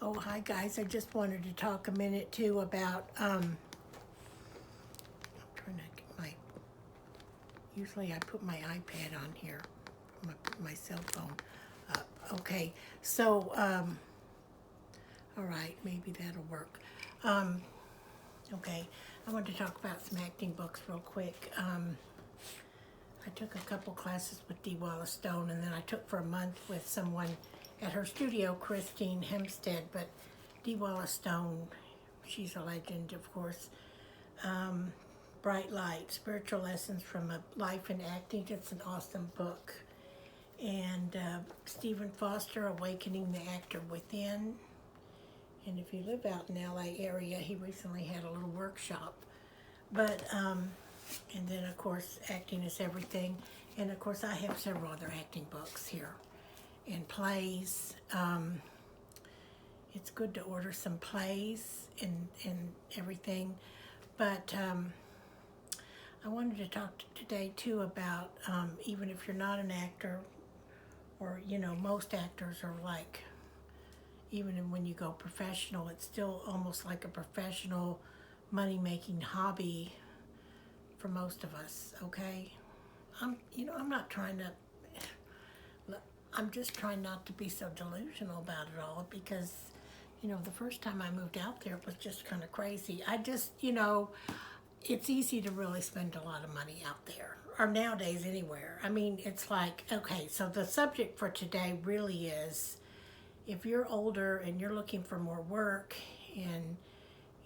Oh, hi guys. I just wanted to talk a minute too about I'm trying to get usually I put my iPad on here, my cell phone up. Okay. So all right, maybe that'll work. Um okay. I want to talk about some acting books real quick. I took a couple classes with Dee Wallace Stone, and then I took for a month with someone at her studio, Christine Hempstead. But Dee Wallace Stone, she's a legend, of course. Bright Light, Spiritual Lessons from a Life in Acting. It's an awesome book. And Stephen Foster, Awakening the Actor Within. And if you live out in the LA area, he recently had a little workshop. But and then, of course, Acting is Everything. And, of course, I have several other acting books here and plays. It's good to order some plays and everything. But I wanted to talk today, too, about even if you're not an actor, or, most actors are like, even when you go professional, it's still almost like a professional money-making hobby for most of us, okay? I'm not trying to, I'm just trying not to be so delusional about it all because, the first time I moved out there, it was just kind of crazy. It's easy to really spend a lot of money out there, or nowadays anywhere. I mean, it's like, okay, so the subject for today really is if you're older and you're looking for more work and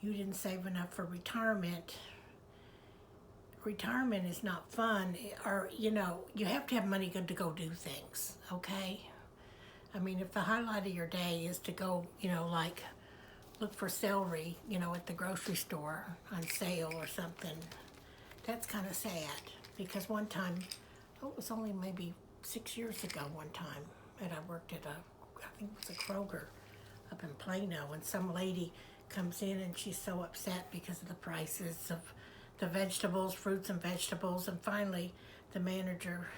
you didn't save enough for retirement is not fun, or you have to have money good to go do things, okay? I mean, if the highlight of your day is to go, like look for celery, at the grocery store on sale or something, that's kind of sad. Because one time, it was only maybe 6 years ago, one time that I worked at I think it was a Kroger up in Plano, and some lady comes in and she's so upset because of the prices of the vegetables, fruits and vegetables, and finally the manager,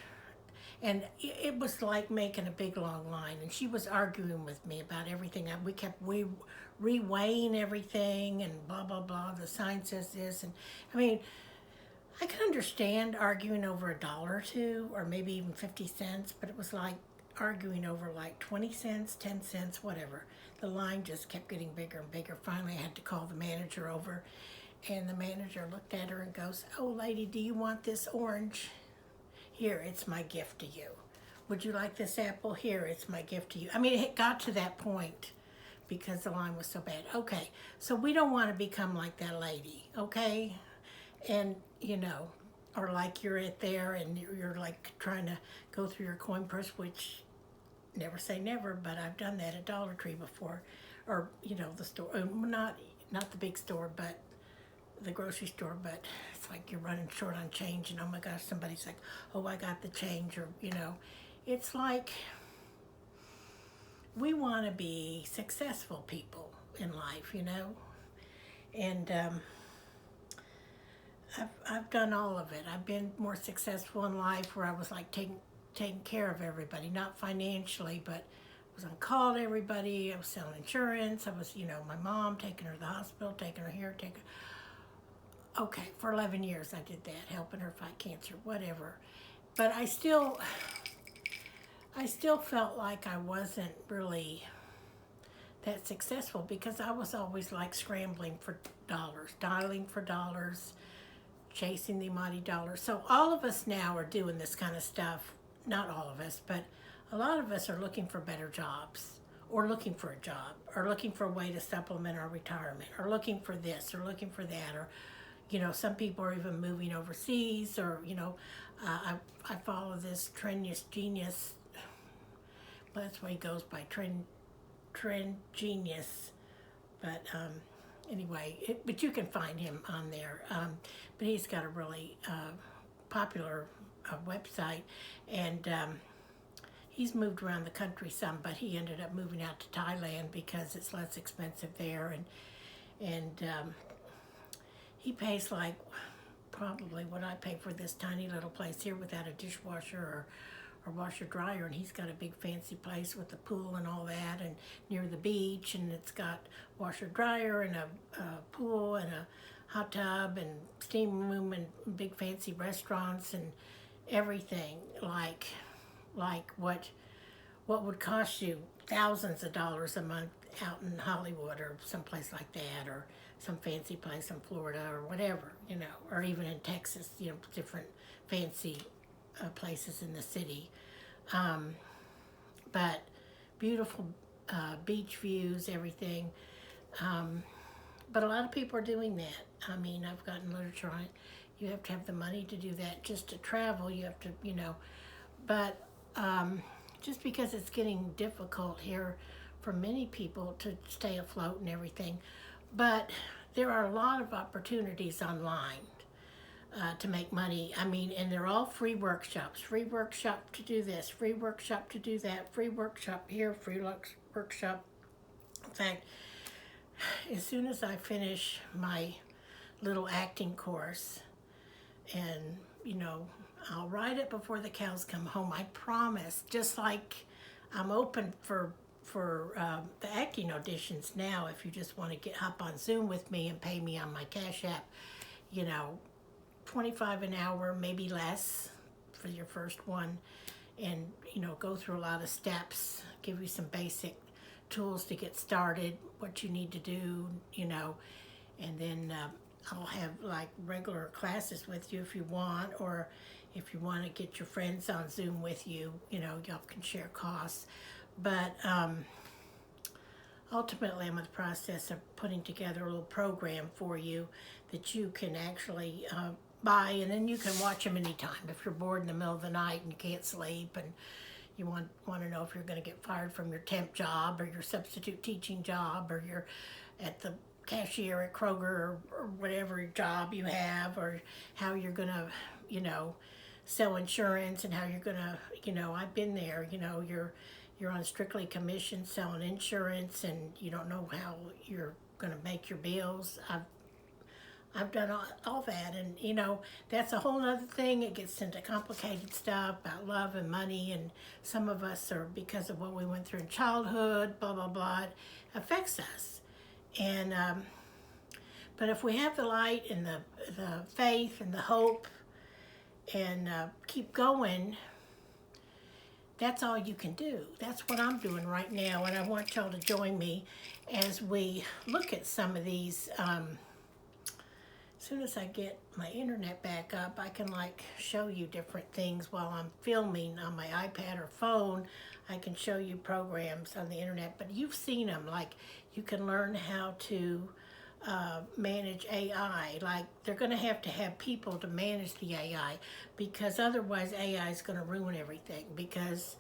and it was like making a big long line, and she was arguing with me about everything. We kept reweighing everything and blah blah blah. The sign says this, and I mean, I can understand arguing over $1 or two, or maybe even 50 cents, but it was like arguing over like 20 cents, 10 cents, whatever. The line just kept getting bigger and bigger. Finally, I had to call the manager over. And the manager looked at her and goes, "Oh, lady, do you want this orange? Here, it's my gift to you. Would you like this apple? Here, it's my gift to you." I mean, it got to that point because the line was so bad. Okay, so we don't want to become like that lady, okay? And, or like you're at there and you're like trying to go through your coin purse, which never say never, but I've done that at Dollar Tree before. Or, the store, not the big store, but the grocery store, but it's like you're running short on change, and oh my gosh, somebody's like, "Oh, I got the change," or it's like we want to be successful people in life, and I've done all of it. I've been more successful in life where I was like taking care of everybody, not financially, but I was on call to everybody. I was selling insurance. I was, my mom, taking her to the hospital, taking her here, okay, for 11 years I did that, helping her fight cancer, whatever. But I still felt like I wasn't really that successful because I was always like scrambling for dollars, dialing for dollars, chasing the mighty dollar. So all of us now are doing this kind of stuff. Not all of us, but a lot of us are looking for better jobs, or looking for a job, or looking for a way to supplement our retirement, or looking for this, or looking for that, or some people are even moving overseas, or, I follow this Trend Genius, well, that's what he goes by, Trend Genius, but anyway, but you can find him on there, but he's got a really popular website, and he's moved around the country some, but he ended up moving out to Thailand because it's less expensive there, and he pays like probably what I pay for this tiny little place here without a dishwasher or washer dryer, and he's got a big fancy place with a pool and all that, and near the beach, and it's got washer dryer and a pool and a hot tub and steam room and big fancy restaurants and everything like what would cost you thousands of dollars a month out in Hollywood or someplace like that, or some fancy place in Florida or whatever, or even in Texas, different fancy places in the city. But beautiful beach views, everything. But a lot of people are doing that. I mean, I've gotten literature on it. You have to have the money to do that just to travel. You have to, but just because it's getting difficult here for many people to stay afloat and everything. But there are a lot of opportunities online to make money. I mean, and they're all free workshops. Free workshop to do this, free workshop to do that, free workshop here, free workshop. In fact, as soon as I finish my little acting course, and I'll write it before the cows come home, I promise. Just like I'm open for the acting auditions now. If you just want to hop on Zoom with me and pay me on my Cash App, $25 an hour, maybe less for your first one, and go through a lot of steps, give you some basic tools to get started, what you need to do, and then I'll have like regular classes with you if you want, or if you want to get your friends on Zoom with you, y'all can share costs. But ultimately, I'm in the process of putting together a little program for you that you can actually buy, and then you can watch them anytime. If you're bored in the middle of the night and you can't sleep, and you want to know if you're going to get fired from your temp job or your substitute teaching job, or you're at the cashier at Kroger, or whatever job you have, or how you're going to, sell insurance, and how you're going to, I've been there, you're on strictly commission selling insurance, and you don't know how you're going to make your bills. I've done all that, and that's a whole other thing. It gets into complicated stuff about love and money, and some of us are, because of what we went through in childhood, blah blah blah, it affects us. And but if we have the light and the faith and the hope, and keep going, that's all you can do. That's what I'm doing right now, and I want y'all to join me as we look at some of these. As soon as I get my internet back up, I can show you different things while I'm filming on my iPad or phone. I can show you programs on the internet, but you've seen them. You can learn how to manage AI. They're going to have people to manage the AI, because otherwise AI is going to ruin everything. Because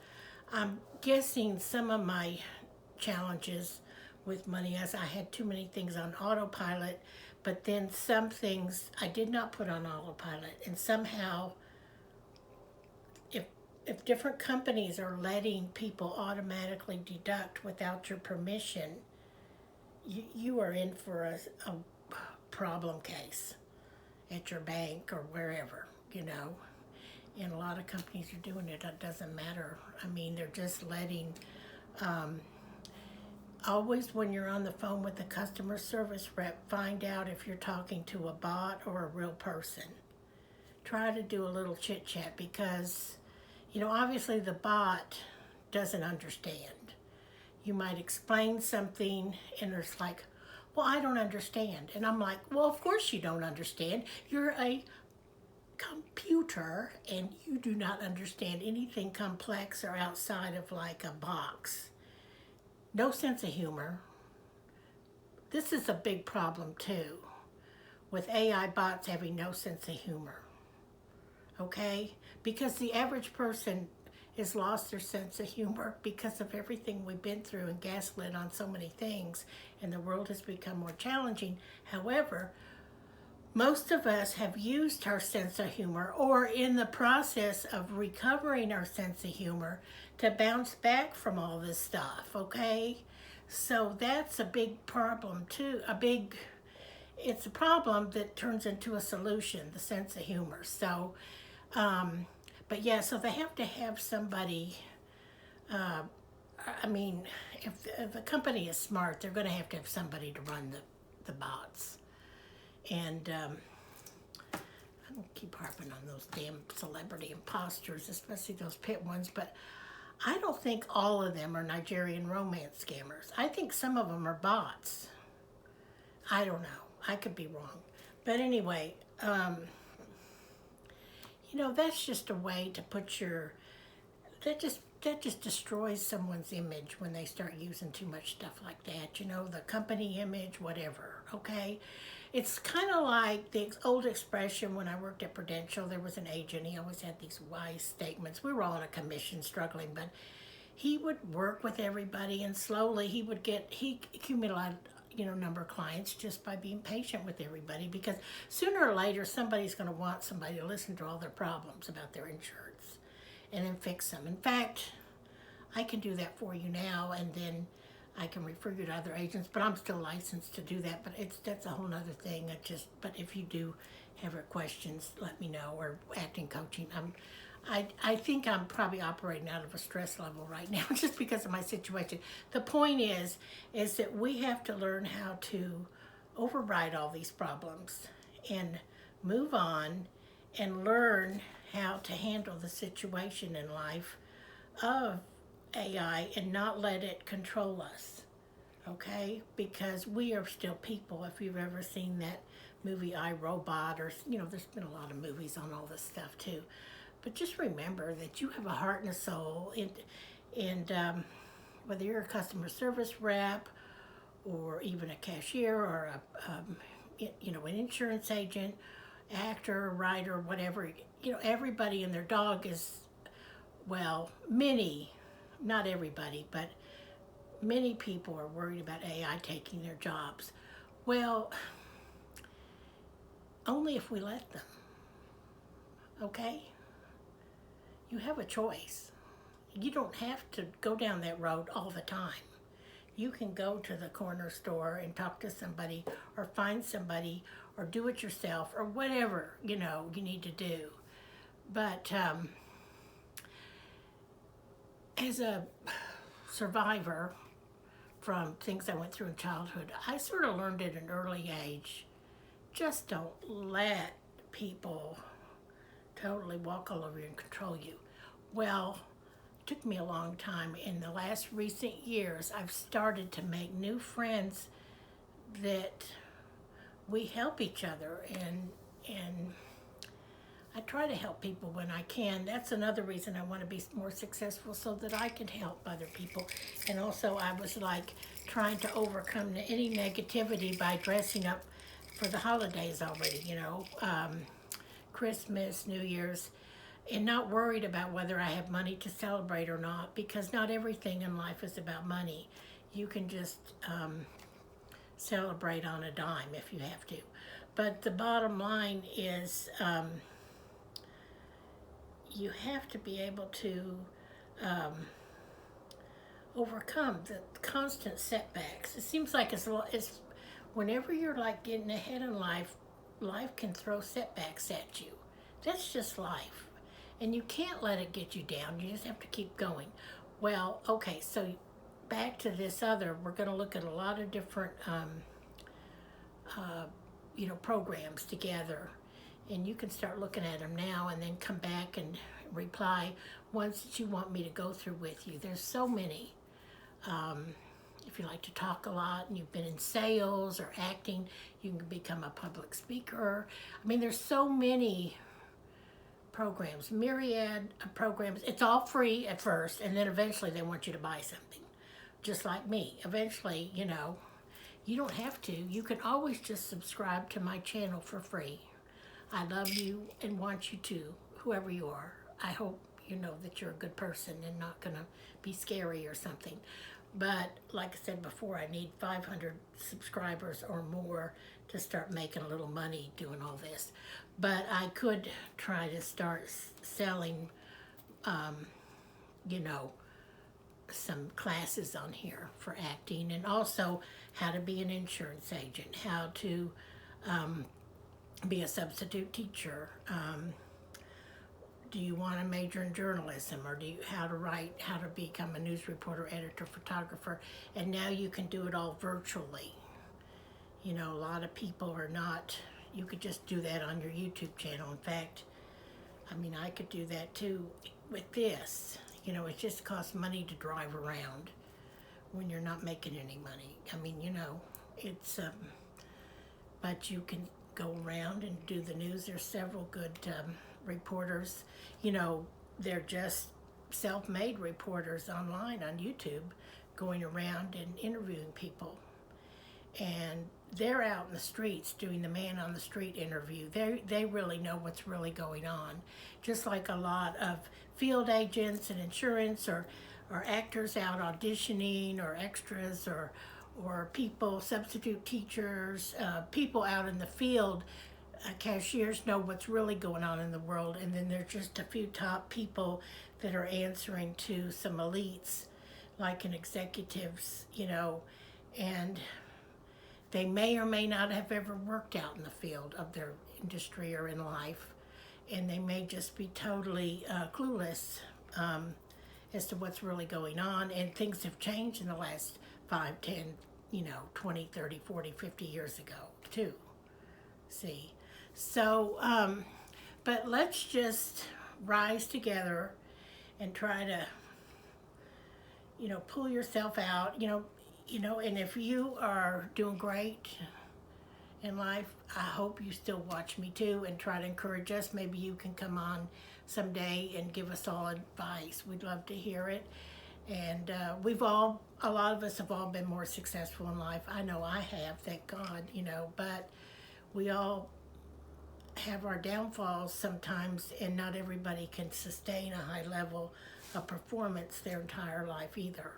I'm guessing some of my challenges with money, as I had too many things on autopilot, but then some things I did not put on autopilot, and somehow if different companies are letting people automatically deduct without your permission, you are in for a problem case at your bank or wherever, And a lot of companies are doing it. It doesn't matter. I mean, they're just letting, always when you're on the phone with the customer service rep, find out if you're talking to a bot or a real person. Try to do a little chit chat, because, obviously the bot doesn't understand. You might explain something and it's like, well, I don't understand. And I'm like, well, of course you don't understand. You're a computer and you do not understand anything complex or outside of a box. No sense of humor. This is a big problem too, with AI bots having no sense of humor. Okay? Because the average person has lost their sense of humor because of everything we've been through and gaslit on so many things, and the world has become more challenging. However, most of us have used our sense of humor, or in the process of recovering our sense of humor, to bounce back from all this stuff, okay? So that's a big problem too. It's a problem that turns into a solution, the sense of humor. So, But yeah, so they have to have somebody. Uh, I mean, if a company is smart, they're going to have somebody to run the bots. And I don't keep harping on those damn celebrity imposters, especially those pit ones, but I don't think all of them are Nigerian romance scammers. I think some of them are bots. I don't know. I could be wrong. But anyway, that's just a way to put that just destroys someone's image when they start using too much stuff like that. The company image, whatever. Okay, it's kind of like the old expression when I worked at Prudential. There was an agent. He always had these wise statements. We were all on a commission, struggling, but he would work with everybody, and slowly he accumulated number of clients just by being patient with everybody, because sooner or later somebody's going to want somebody to listen to all their problems about their insurance and then fix them. In fact, I can do that for you now, and then I can refer you to other agents, but I'm still licensed to do that. But that's a whole other thing. But if you do have questions, let me know, or acting coaching. I think I'm probably operating out of a stress level right now just because of my situation. The point is that we have to learn how to override all these problems and move on and learn how to handle the situation in life of AI and not let it control us, okay? Because we are still people. If you've ever seen that movie I, Robot, or, there's been a lot of movies on all this stuff too. But just remember that you have a heart and a soul, and whether you're a customer service rep or even a cashier or an insurance agent, actor, writer, whatever, everybody and their dog is, well, not everybody, but many people are worried about AI taking their jobs. Well, only if we let them, okay? You have a choice. You don't have to go down that road all the time. You can go to the corner store and talk to somebody, or find somebody, or do it yourself, or whatever, you need to do. But as a survivor from things I went through in childhood, I sort of learned at an early age, just don't let people totally walk all over you and control you. Well, it took me a long time. In the last recent years, I've started to make new friends that we help each other, and I try to help people when I can. That's another reason I want to be more successful, so that I can help other people. And also, I was like trying to overcome any negativity by dressing up for the holidays already, Christmas, New Year's, and not worried about whether I have money to celebrate or not, because not everything in life is about money. You can just celebrate on a dime if you have to. But the bottom line is you have to be able to overcome the constant setbacks. It seems like it's whenever you're like getting ahead in life, life can throw setbacks at you. That's just life. And you can't let it get you down. You just have to keep going. Well, okay, so back to this we're going to look at a lot of different, programs together. And you can start looking at them now and then come back and reply ones that you want me to go through with you. There's so many. If you like to talk a lot and you've been in sales or acting, you can become a public speaker. I mean, there's so many programs, myriad of programs. It's all free at first, and then eventually they want you to buy something. Just like me. Eventually, you don't have to. You can always just subscribe to my channel for free. I love you and want you to, whoever you are. I hope you know that you're a good person and not going to be scary or something. But like I said before, I need 500 subscribers or more to start making a little money doing all this. But I could try to start selling, some classes on here for acting, and also how to be an insurance agent, how to be a substitute teacher, do you want to major in journalism, or do you how to write, how to become a news reporter, editor, photographer, and now you can do it all virtually. You know, a lot of people are not, you could just do that on your YouTube channel. In fact, I mean, I could do that too with this. You know, it just costs money to drive around when you're not making any money. I mean, you know, it's, but you can go around and do the news. There's several good reporters. You know, they're just self-made reporters online on YouTube going around and interviewing people. And they're out in the streets doing the man on the street interview. They really know what's really going on. Just like a lot of field agents and insurance or actors out auditioning or extras or people, substitute teachers, people out in the field, cashiers know what's really going on in the world. And then there's just a few top people that are answering to some elites, like an executives, you know, and they may or may not have ever worked out in the field of their industry or in life, and they may just be totally clueless as to what's really going on, and things have changed in the last 5, 10, 20, 30, 40, 50 years ago, too. See? So, but let's just rise together and try to, pull yourself out, and if you are doing great in life, I hope you still watch me too and try to encourage us. Maybe you can come on someday and give us all advice. We'd love to hear it. And a lot of us have all been more successful in life. I know I have, thank God, but we all have our downfalls sometimes, and not everybody can sustain a high level of performance their entire life either.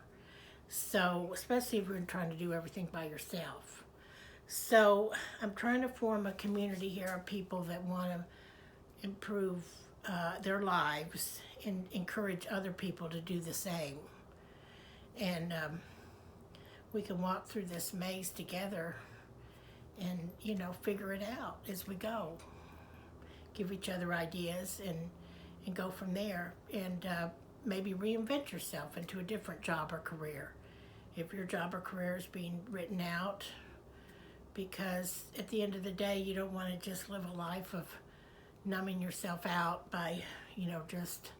So, especially if you're trying to do everything by yourself. So, I'm trying to form a community here of people that want to improve their lives and encourage other people to do the same. And we can walk through this maze together and, figure it out as we go. Give each other ideas and go from there. And maybe reinvent yourself into a different job or career. If your job or career is being written out, because at the end of the day, you don't want to just live a life of numbing yourself out by, just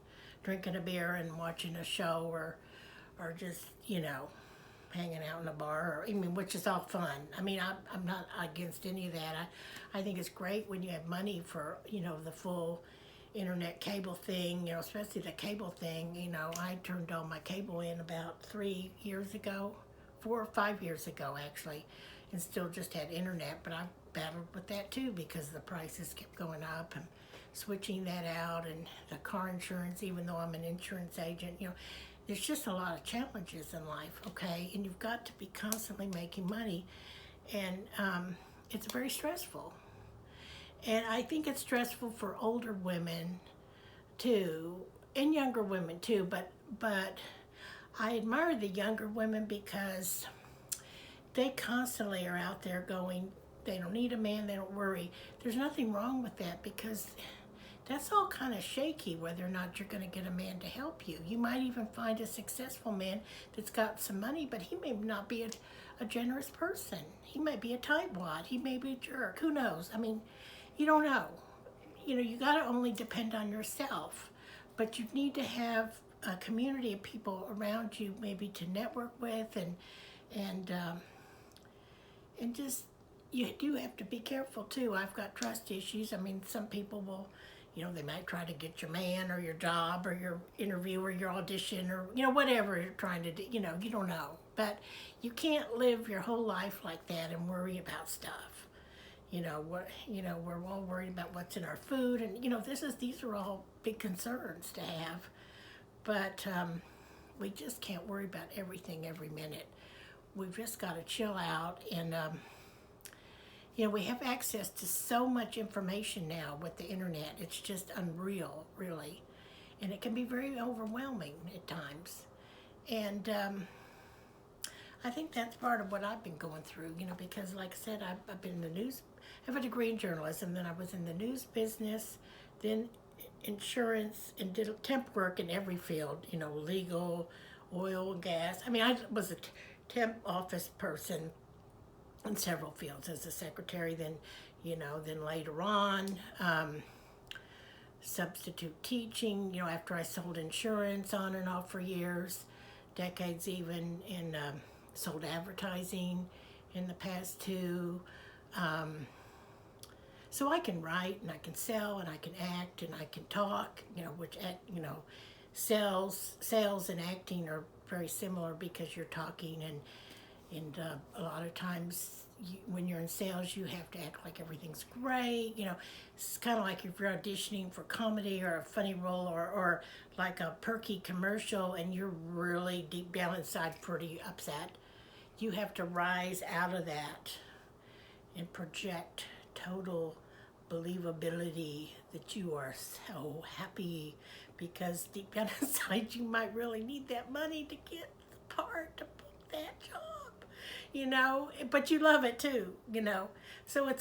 drinking a beer and watching a show or just, hanging out in a bar, which is all fun. I'm not against any of that. I think it's great when you have money for, the full internet cable thing, especially the cable thing. I turned all my cable in about 3 years ago, 4 or 5 years ago actually, and still just had internet, but I battled with that too because the prices kept going up and switching that out, and the car insurance, even though I'm an insurance agent, there's just a lot of challenges in life, okay? And you've got to be constantly making money, and it's very stressful. And I think it's stressful for older women too, and younger women too, but I admire the younger women because they constantly are out there going, they don't need a man, they don't worry. There's nothing wrong with that, because that's all kind of shaky whether or not you're going to get a man to help you. You might even find a successful man that's got some money, but he may not be a generous person. He may be a tightwad. He may be a jerk. Who knows? You don't know. You got to only depend on yourself, but you need to have a community of people around you, maybe to network with, and just, you do have to be careful too. I've got trust issues. Some people will, they might try to get your man or your job or your interview or your audition or, whatever you're trying to do. You don't know. But you can't live your whole life like that and worry about stuff. We're all worried about what's in our food, and these are all big concerns to have. But we just can't worry about everything every minute. We've just got to chill out, and we have access to so much information now with the internet. It's just unreal, really, and it can be very overwhelming at times. And I think that's part of what I've been going through, because like I said, I've been in the news. I have a degree in journalism, then I was in the news business, then insurance and did temp work in every field, legal, oil, gas. I mean, I was a temp office person in several fields as a secretary, then later on, substitute teaching, after I sold insurance on and off for years, decades even, and sold advertising in the past too. So I can write and I can sell and I can act and I can talk, sales and acting are very similar because you're talking and a lot of times when you're in sales you have to act like everything's great. It's kind of like if you're auditioning for comedy or a funny role or like a perky commercial and you're really deep down inside pretty upset. You have to rise out of that and project total believability that you are so happy because deep down inside you might really need that money to get the part to book that job, but you love it too. So it's